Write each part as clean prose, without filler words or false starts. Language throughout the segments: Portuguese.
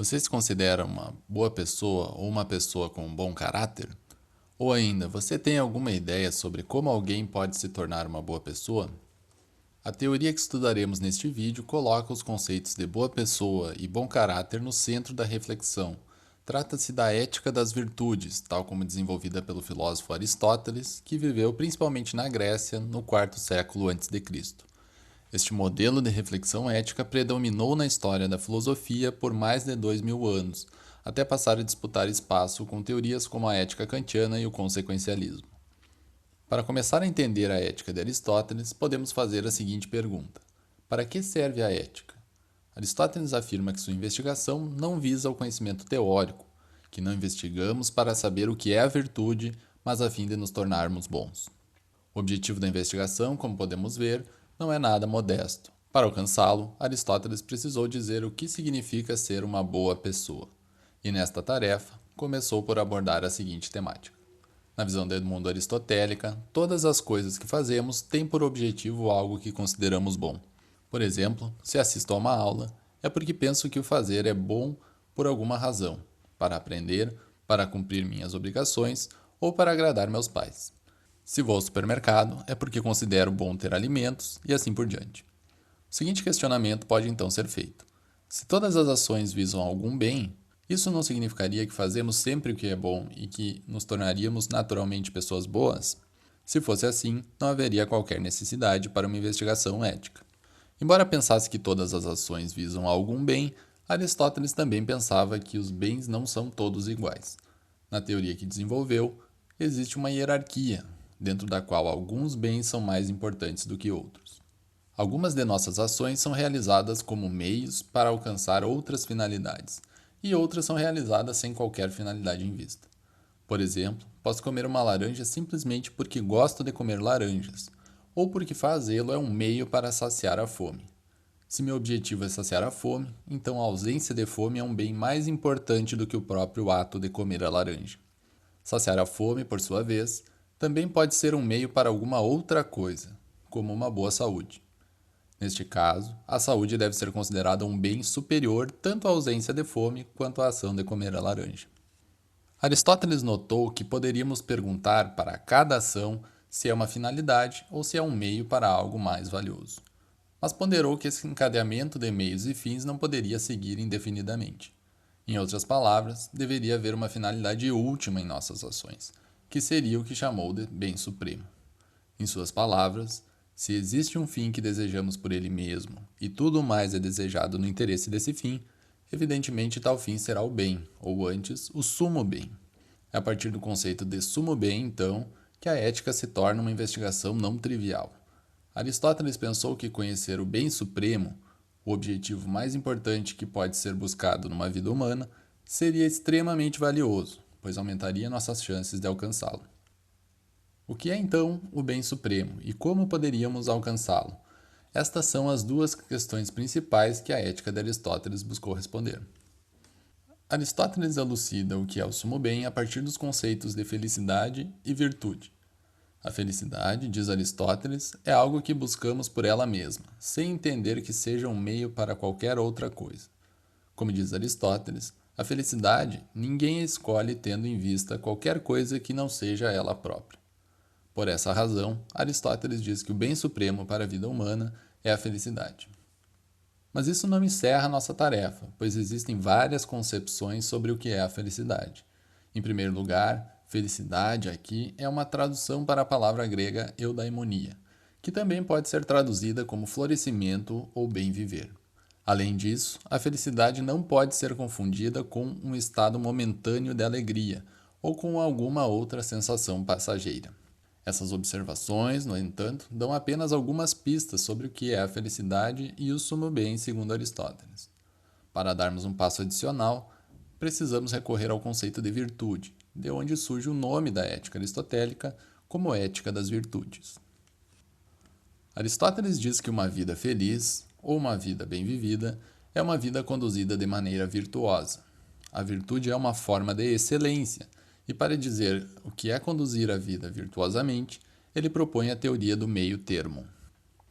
Você se considera uma boa pessoa ou uma pessoa com um bom caráter? Ou ainda, você tem alguma ideia sobre como alguém pode se tornar uma boa pessoa? A teoria que estudaremos neste vídeo coloca os conceitos de boa pessoa e bom caráter no centro da reflexão. Trata-se da ética das virtudes, tal como desenvolvida pelo filósofo Aristóteles, que viveu principalmente na Grécia no quarto século a.C. Este modelo de reflexão ética predominou na história da filosofia por mais de 2000 anos, até passar a disputar espaço com teorias como a ética kantiana e o consequencialismo. Para começar a entender a ética de Aristóteles, podemos fazer a seguinte pergunta: para que serve a ética? Aristóteles afirma que sua investigação não visa o conhecimento teórico, que não investigamos para saber o que é a virtude, mas a fim de nos tornarmos bons. O objetivo da investigação, como podemos ver, não é nada modesto. Para alcançá-lo, Aristóteles precisou dizer o que significa ser uma boa pessoa. E nesta tarefa, começou por abordar a seguinte temática. Na visão do mundo aristotélica, todas as coisas que fazemos têm por objetivo algo que consideramos bom. Por exemplo, se assisto a uma aula, é porque penso que o fazer é bom por alguma razão, para aprender, para cumprir minhas obrigações ou para agradar meus pais. Se vou ao supermercado, é porque considero bom ter alimentos e assim por diante. O seguinte questionamento pode então ser feito: se todas as ações visam algum bem, isso não significaria que fazemos sempre o que é bom e que nos tornaríamos naturalmente pessoas boas? Se fosse assim, não haveria qualquer necessidade para uma investigação ética. Embora pensasse que todas as ações visam algum bem, Aristóteles também pensava que os bens não são todos iguais. Na teoria que desenvolveu, existe uma hierarquia, dentro da qual alguns bens são mais importantes do que outros. Algumas de nossas ações são realizadas como meios para alcançar outras finalidades, e outras são realizadas sem qualquer finalidade em vista. Por exemplo, posso comer uma laranja simplesmente porque gosto de comer laranjas, ou porque fazê-lo é um meio para saciar a fome. Se meu objetivo é saciar a fome, então a ausência de fome é um bem mais importante do que o próprio ato de comer a laranja. Saciar a fome, por sua vez, também pode ser um meio para alguma outra coisa, como uma boa saúde. Neste caso, a saúde deve ser considerada um bem superior tanto à ausência de fome quanto à ação de comer a laranja. Aristóteles notou que poderíamos perguntar para cada ação se é uma finalidade ou se é um meio para algo mais valioso. Mas ponderou que esse encadeamento de meios e fins não poderia seguir indefinidamente. Em outras palavras, deveria haver uma finalidade última em nossas ações, que seria o que chamou de bem supremo. Em suas palavras, se existe um fim que desejamos por ele mesmo e tudo mais é desejado no interesse desse fim, evidentemente tal fim será o bem, ou antes, o sumo bem. É a partir do conceito de sumo bem, então, que a ética se torna uma investigação não trivial. Aristóteles pensou que conhecer o bem supremo, o objetivo mais importante que pode ser buscado numa vida humana, seria extremamente valioso, pois aumentaria nossas chances de alcançá-lo. O que é então o bem supremo e como poderíamos alcançá-lo? Estas são as duas questões principais que a ética de Aristóteles buscou responder. Aristóteles elucida o que é o sumo bem a partir dos conceitos de felicidade e virtude. A felicidade, diz Aristóteles, é algo que buscamos por ela mesma, sem entender que seja um meio para qualquer outra coisa. Como diz Aristóteles, a felicidade ninguém a escolhe tendo em vista qualquer coisa que não seja ela própria. Por essa razão, Aristóteles diz que o bem supremo para a vida humana é a felicidade. Mas isso não encerra nossa tarefa, pois existem várias concepções sobre o que é a felicidade. Em primeiro lugar, felicidade aqui é uma tradução para a palavra grega eudaimonia, que também pode ser traduzida como florescimento ou bem viver. Além disso, a felicidade não pode ser confundida com um estado momentâneo de alegria ou com alguma outra sensação passageira. Essas observações, no entanto, dão apenas algumas pistas sobre o que é a felicidade e o sumo bem segundo Aristóteles. Para darmos um passo adicional, precisamos recorrer ao conceito de virtude, de onde surge o nome da ética aristotélica como ética das virtudes. Aristóteles diz que uma vida feliz, ou uma vida bem vivida, é uma vida conduzida de maneira virtuosa. A virtude é uma forma de excelência, e para dizer o que é conduzir a vida virtuosamente, ele propõe a teoria do meio termo.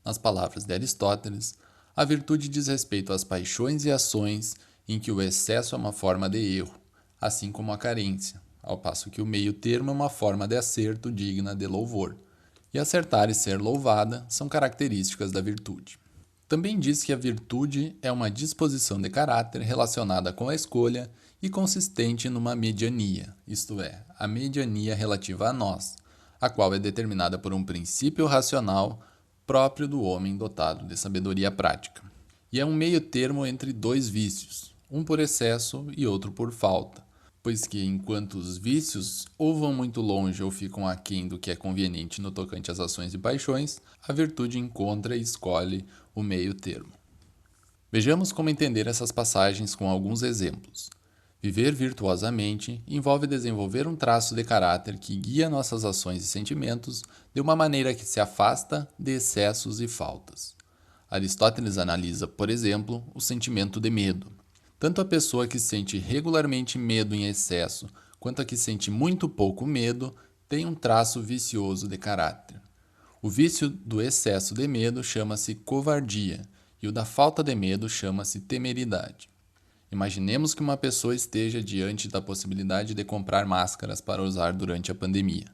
Nas palavras de Aristóteles, a virtude diz respeito às paixões e ações em que o excesso é uma forma de erro, assim como a carência, ao passo que o meio termo é uma forma de acerto digna de louvor. E acertar e ser louvada são características da virtude. Também diz que a virtude é uma disposição de caráter relacionada com a escolha e consistente numa mediania, isto é, a mediania relativa a nós, a qual é determinada por um princípio racional próprio do homem dotado de sabedoria prática. E é um meio termo entre dois vícios, um por excesso e outro por falta, pois que enquanto os vícios ou vão muito longe ou ficam aquém do que é conveniente no tocante às ações e paixões, a virtude encontra e escolhe o meio termo. Vejamos como entender essas passagens com alguns exemplos. Viver virtuosamente envolve desenvolver um traço de caráter que guia nossas ações e sentimentos de uma maneira que se afasta de excessos e faltas. Aristóteles analisa, por exemplo, o sentimento de medo. Tanto a pessoa que sente regularmente medo em excesso, quanto a que sente muito pouco medo, tem um traço vicioso de caráter. O vício do excesso de medo chama-se covardia, e o da falta de medo chama-se temeridade. Imaginemos que uma pessoa esteja diante da possibilidade de comprar máscaras para usar durante a pandemia.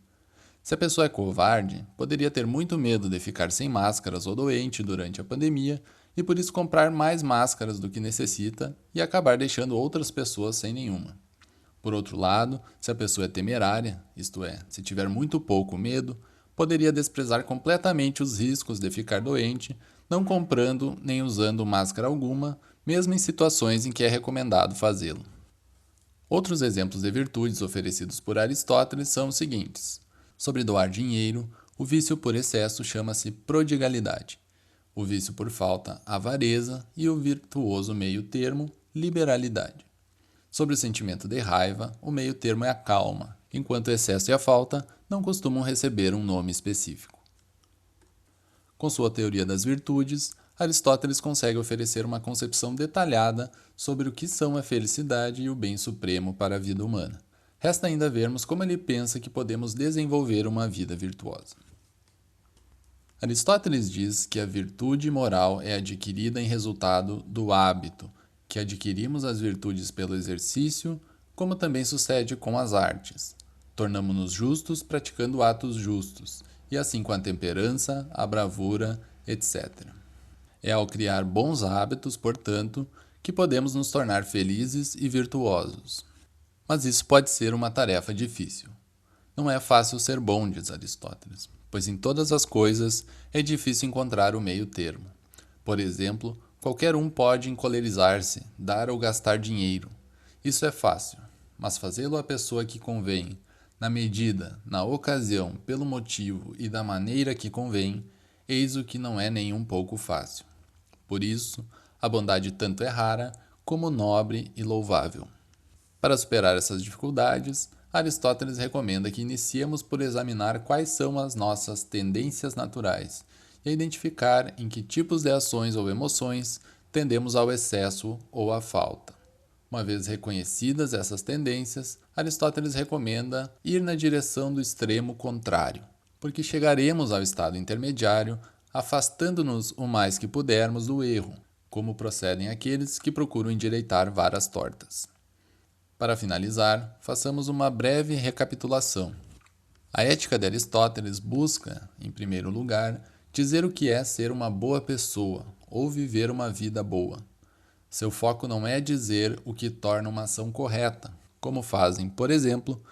Se a pessoa é covarde, poderia ter muito medo de ficar sem máscaras ou doente durante a pandemia e por isso comprar mais máscaras do que necessita e acabar deixando outras pessoas sem nenhuma. Por outro lado, se a pessoa é temerária, isto é, se tiver muito pouco medo, poderia desprezar completamente os riscos de ficar doente, não comprando nem usando máscara alguma, mesmo em situações em que é recomendado fazê-lo. Outros exemplos de virtudes oferecidos por Aristóteles são os seguintes. Sobre doar dinheiro, o vício por excesso chama-se prodigalidade, o vício por falta, avareza, e o virtuoso meio termo, liberalidade. Sobre o sentimento de raiva, o meio termo é a calma, enquanto o excesso e a falta não costumam receber um nome específico. Com sua teoria das virtudes, Aristóteles consegue oferecer uma concepção detalhada sobre o que são a felicidade e o bem supremo para a vida humana. Resta ainda vermos como ele pensa que podemos desenvolver uma vida virtuosa. Aristóteles diz que a virtude moral é adquirida em resultado do hábito, que adquirimos as virtudes pelo exercício, como também sucede com as artes. Tornamo-nos justos praticando atos justos, e assim com a temperança, a bravura, etc. É ao criar bons hábitos, portanto, que podemos nos tornar felizes e virtuosos. Mas isso pode ser uma tarefa difícil. Não é fácil ser bom, diz Aristóteles, pois em todas as coisas é difícil encontrar o meio termo. Por exemplo, qualquer um pode encolerizar-se, dar ou gastar dinheiro. Isso é fácil, mas fazê-lo à pessoa que convém, na medida, na ocasião, pelo motivo e da maneira que convém, eis o que não é nem um pouco fácil. Por isso, a bondade tanto é rara como nobre e louvável. Para superar essas dificuldades, Aristóteles recomenda que iniciemos por examinar quais são as nossas tendências naturais e identificar em que tipos de ações ou emoções tendemos ao excesso ou à falta. Uma vez reconhecidas essas tendências, Aristóteles recomenda ir na direção do extremo contrário, porque chegaremos ao estado intermediário afastando-nos o mais que pudermos do erro, como procedem aqueles que procuram endireitar varas tortas. Para finalizar, façamos uma breve recapitulação. A ética de Aristóteles busca, em primeiro lugar, dizer o que é ser uma boa pessoa ou viver uma vida boa. Seu foco não é dizer o que torna uma ação correta, como fazem, por exemplo,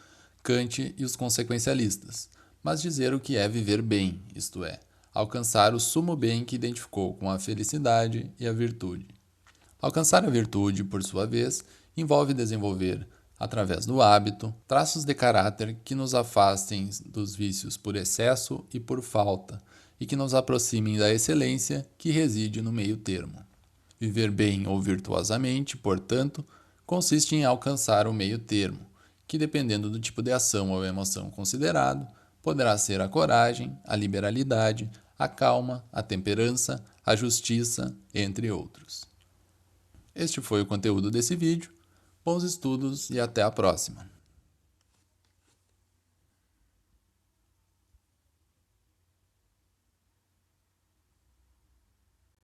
Kant e os consequencialistas, mas dizer o que é viver bem, isto é, alcançar o sumo bem que identificou com a felicidade e a virtude. Alcançar a virtude, por sua vez, envolve desenvolver, através do hábito, traços de caráter que nos afastem dos vícios por excesso e por falta, e que nos aproximem da excelência que reside no meio termo. Viver bem ou virtuosamente, portanto, consiste em alcançar o meio termo, que, dependendo do tipo de ação ou emoção considerado, poderá ser a coragem, a liberalidade, a calma, a temperança, a justiça, entre outros. Este foi o conteúdo desse vídeo. Bons estudos e até a próxima!